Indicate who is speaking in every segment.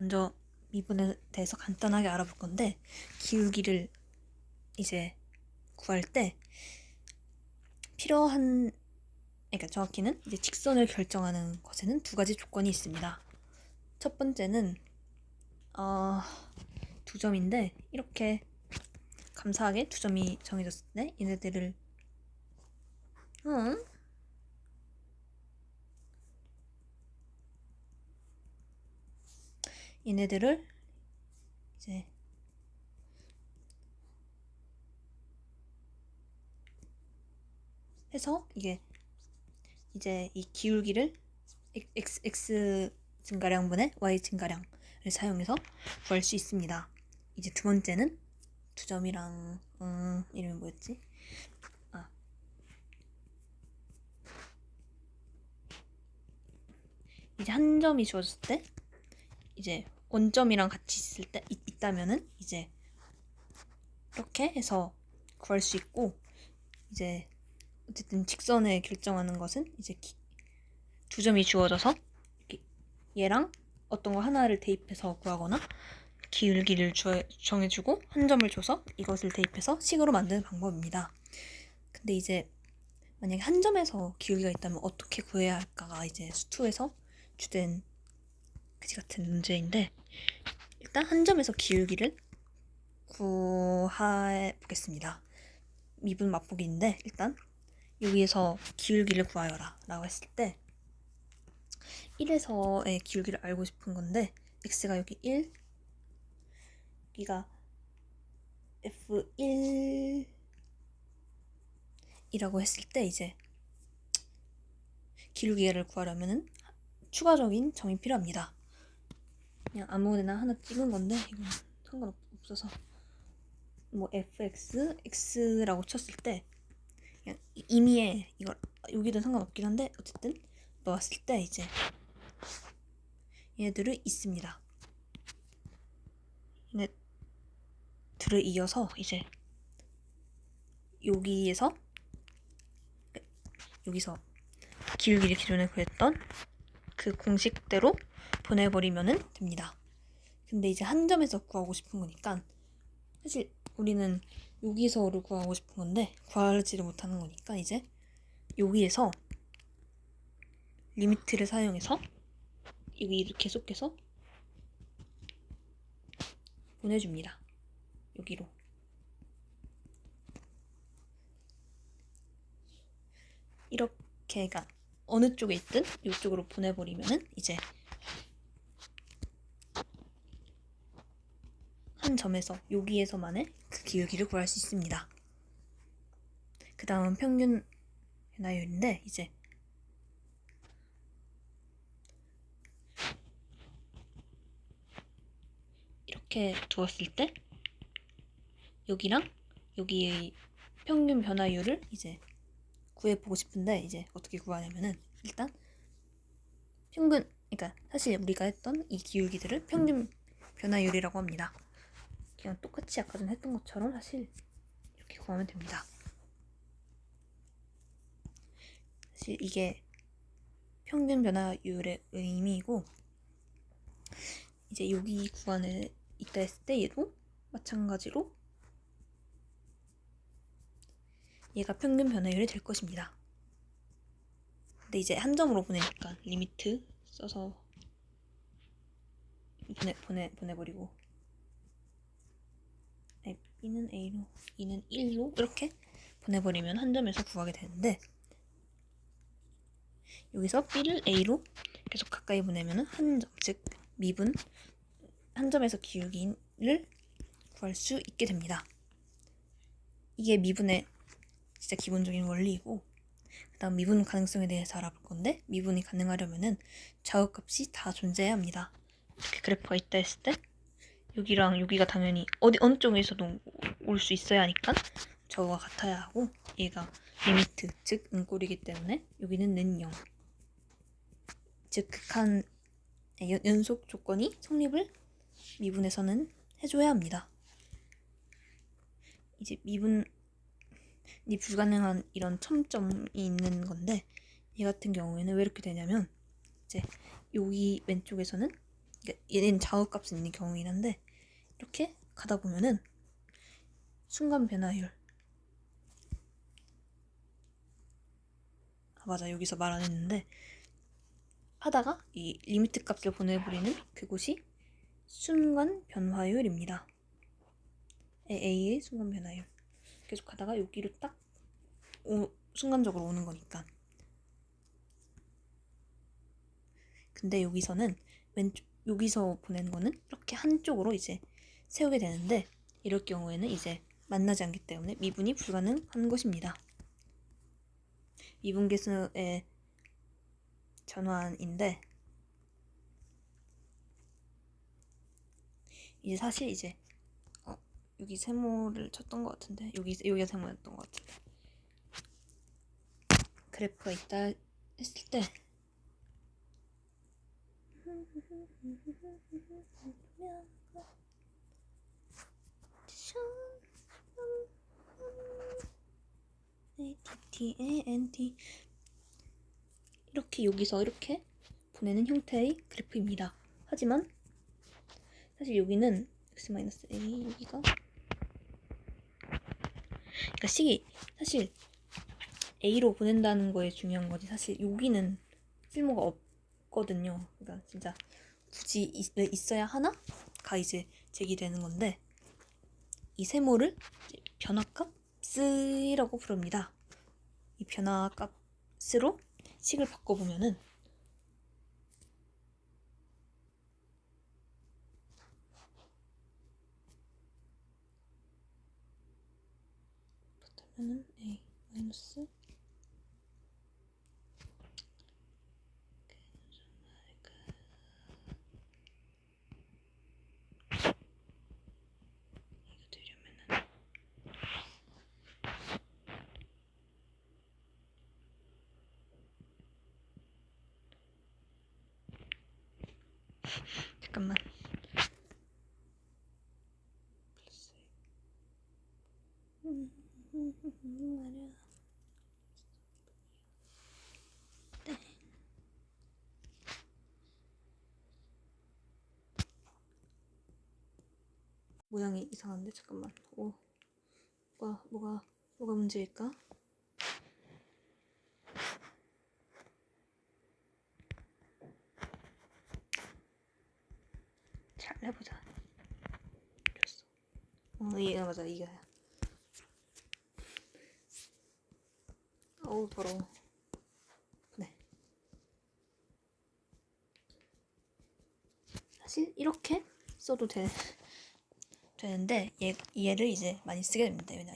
Speaker 1: 먼저 미분에 대해서 간단하게 알아볼 건데, 기울기를 이제 구할 때 필요한, 그러니까 정확히는 이제 직선을 결정하는 것에는 두 가지 조건이 있습니다. 첫 번째는 두 점인데, 이렇게 감사하게 두 점이 정해졌을 때 얘네들을 이제 해서 이게 이제 이 기울기를 x 증가량분의 y 증가량을 사용해서 구할 수 있습니다. 이제 두 번째는 두 점이랑 이름이 뭐였지? 이제 한 점이 주어졌을 때 이제 원점이랑 같이 있을 때 있다면은 이제 이렇게 해서 구할 수 있고, 이제 어쨌든 직선을 결정하는 것은 이제 두 점이 주어져서 얘랑 어떤 거 하나를 대입해서 구하거나 기울기를 정해주고 한 점을 줘서 이것을 대입해서 식으로 만드는 방법입니다. 근데 이제 만약에 한 점에서 기울기가 있다면 어떻게 구해야 할까가 이제 수투에서 주된 그지 같은 문제인데, 일단 한 점에서 기울기를 구해 보겠습니다. 미분 맛보기인데, 일단 여기에서 기울기를 구하여라 라고 했을 때 1에서의 기울기를 알고 싶은 건데, x가 여기 1, 여기가 f1 이라고 했을 때 이제 기울기를 구하려면은 추가적인 점이 필요합니다. 그냥 아무데나 하나 찍은 건데 이건 상관없어서 뭐 fx, x라고 쳤을 때 그냥 임의에 이걸 여기도 상관없긴 한데 어쨌든 넣었을 때 이제 얘네들을 있습니다. 얘네들을 이어서 이제 여기서 기울기를 기존에 구했던 그 공식대로 보내버리면 됩니다. 근데 이제 한 점에서 구하고 싶은 거니까 사실 우리는 여기서를 구하고 싶은 건데 구하지를 못하는 거니까 이제 여기에서 리미트를 사용해서 여기 이렇게 계속해서 보내줍니다. 여기로. 이렇게가 어느 쪽에 있든 이쪽으로 보내버리면은 이제 한 점에서 여기에서만의 그 기울기를 구할 수 있습니다. 그 다음은 평균 변화율인데 이제 이렇게 두었을 때 여기랑 여기의 평균 변화율을 이제 구해보고 싶은데 이제 어떻게 구하냐면은 일단 평균, 그러니까 사실 우리가 했던 이 기울기들을 평균 변화율이라고 합니다. 그냥 똑같이 아까 전에 했던 것처럼 사실 이렇게 구하면 됩니다. 사실 이게 평균 변화율의 의미이고, 이제 여기 구간에 있다 했을 때 얘도 마찬가지로 얘가 평균 변화율이 될 것입니다. 근데 이제 한 점으로 보내니까 리미트 써서 보내버리고 B는 A로, E는 1로 이렇게 보내버리면 한 점에서 구하게 되는데, 여기서 B를 A로 계속 가까이 보내면 한 점, 즉 미분 한 점에서 기울기를 구할 수 있게 됩니다. 이게 미분의 진짜 기본적인 원리이고, 그 다음 미분 가능성에 대해서 알아볼 건데, 미분이 가능하려면은 좌우값이 다 존재해야 합니다. 이렇게 그래프가 있다 했을 때 여기랑 여기가 당연히 어느 쪽에서도 올 수 있어야 하니까 좌우가 같아야 하고, 얘가 리미트, 즉 은꼴이기 때문에 여기는 는 0, 즉 극한 연속 조건이 성립을 미분에서는 해줘야 합니다. 이제 미분이 불가능한 이런 첨점이 있는 건데, 얘 같은 경우에는 왜 이렇게 되냐면 이제 여기 왼쪽에서는 그러니까 얘는 좌우값은 있는 경우긴 한데 이렇게 가다 보면은 순간 변화율 맞아 여기서 말 안 했는데 하다가 이 리미트 값을 보내버리는 그곳이 순간 변화율입니다. A의 순간 변화율 계속 가다가 여기로 딱 순간적으로 오는 거니까. 근데 여기서는 왼쪽 여기서 보낸 거는 이렇게 한쪽으로 이제 세우게 되는데 이럴 경우에는 이제 만나지 않기 때문에 미분이 불가능한 것입니다. 미분계수의 전환인데 이제 사실 이제 여기 세모를 쳤던 것 같은데 여기가 세모였던 것 같은데 그래프가 있다 했을 때 ATTANT 이렇게 여기서 이렇게 보내는 형태의 그래프입니다. 하지만 사실 여기는 x-a 여기가 그러니까 식이 사실 a로 보낸다는 거에 중요한 거지 사실 여기는 쓸모가 없거든요. 그러니까 진짜 굳이 있어야 하나가 이제 제기되는 건데 이 세모를 변화값이라고 부릅니다. 이 변화값으로 식을 바꿔보면은 그렇다면은 a 마이너스 이거 되려면은 잠깐만 모양이 이상한데 잠깐만 뭐가 문제일까? 잘 해보자. 됐어. 얘가 맞아 이거야. 어우 더러워. 네. 사실 이렇게 써도 되는데 얘를 이제 많이 쓰게 됩니다. 왜냐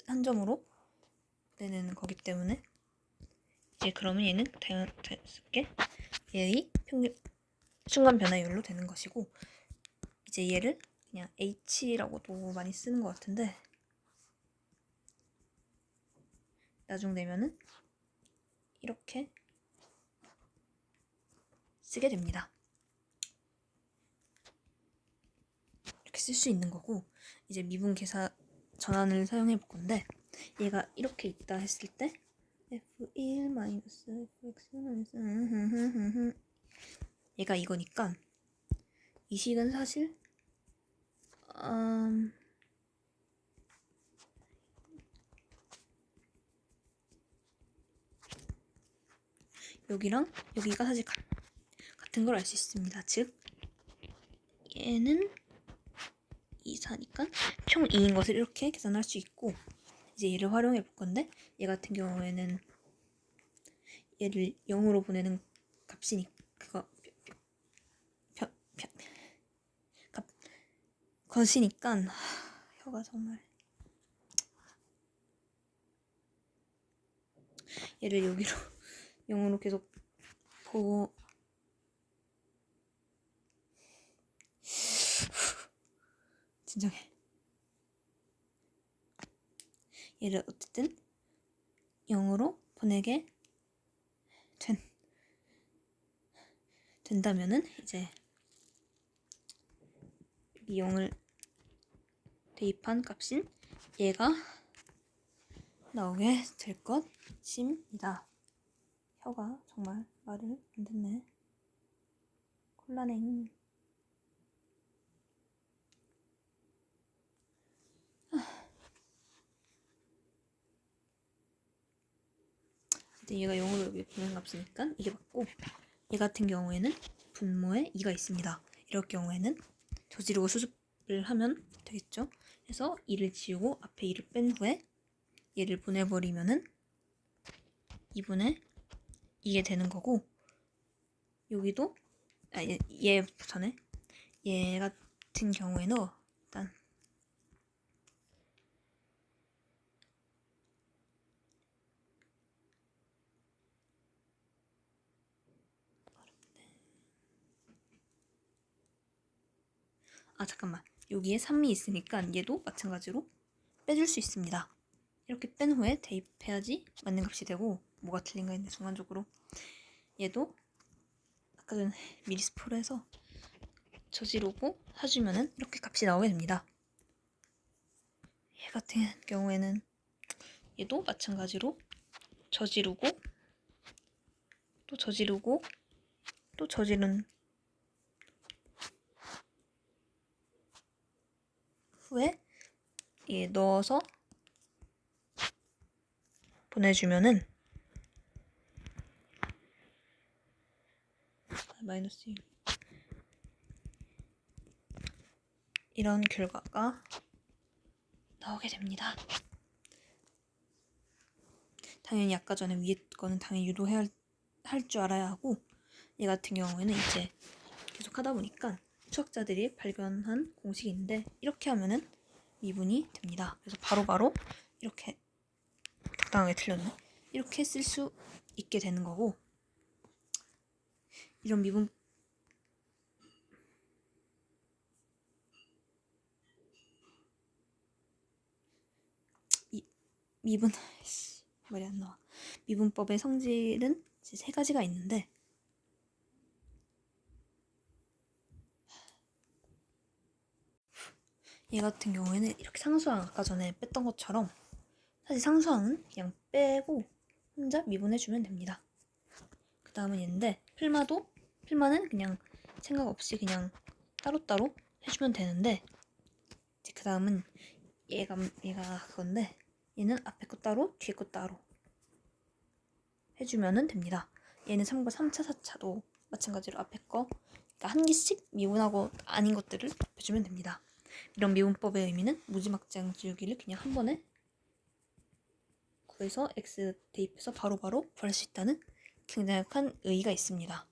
Speaker 1: 한 점으로 내는 거기 때문에 이제 그러면 얘는 자연스럽게 얘의 평균 순간 변화율로 되는 것이고 이제 얘를 그냥 h라고도 많이 쓰는 것 같은데 나중 되면은 이렇게 쓰게 됩니다. 이렇게 쓸 수 있는 거고 이제 미분 계산 전환을 사용해 볼 건데 얘가 이렇게 있다 했을 때 f1 fx 얘가 이거니까 이 식은 사실 여기랑 여기가 사실 같은 걸 알 수 있습니다. 즉 얘는 2사니까 총 2인 것을 이렇게 계산할 수 있고 이제 얘를 활용해 볼 건데 얘 같은 경우에는 얘를 0으로 보내는 값이니 그거 것이니까 혀가 정말 얘를 여기로 0으로 계속 보고 진정해. 얘를 어쨌든 0으로 보내게 된다면은 이제 이 0을 대입한 값인 얘가 나오게 될 것입니다. 혀가 정말 말을 안 듣네. 곤란해. 얘가 0으로 분모값이니까 이게 맞고, 얘 같은 경우에는 분모에 2가 있습니다. 이럴 경우에는 저지르고 수습을 하면 되겠죠. 그래서 2를 지우고 앞에 2를 뺀 후에 얘를 보내버리면은 2분의 이게 되는 거고, 여기도 얘부터네. 얘 같은 경우에는 일단 잠깐만, 여기에 3이 있으니까 얘도 마찬가지로 빼줄 수 있습니다. 이렇게 뺀 후에 대입해야지 맞는 값이 되고, 뭐가 틀린가 했는데 순간적으로 얘도 아까 전에 미리 스포를 해서 저지르고 사주면은 이렇게 값이 나오게 됩니다. 얘 같은 경우에는 얘도 마찬가지로 저지르고 또 저지르고 또 저지른 후에 얘 넣어서 보내주면은 마이너스 1 이런 결과가 나오게 됩니다. 당연히 아까 전에 위에 거는 당연히 유도해야 할 줄 알아야 하고, 얘 같은 경우에는 이제 계속 하다 보니까 수학자들이 발견한 공식인데 이렇게 하면은 미분이 됩니다. 그래서 바로바로 이렇게 적당하게 틀렸네. 이렇게 쓸 수 있게 되는 거고, 이런 미분 말이 안 나와. 미분법의 성질은 이제 3가지가 있는데, 얘 같은 경우에는 이렇게 상수항 아까 전에 뺐던 것처럼 사실 상수항은 그냥 빼고 혼자 미분해주면 됩니다. 그 다음은 얘인데, 필마는 그냥 생각 없이 그냥 따로따로 해주면 되는데, 이제 그 다음은 얘가 그건데, 얘는 앞에 거 따로 뒤에 거 따로 해주면 됩니다. 얘는 3과 3차 4차도 마찬가지로 앞에 거 그러니까 한 개씩 미분하고 아닌 것들을 해주면 됩니다. 이런 미분법의 의미는 무지막지한 기울기를 그냥 한 번에 구해서 x 대입해서 바로바로 구할 수 있다는 굉장히 큰 의의가 있습니다.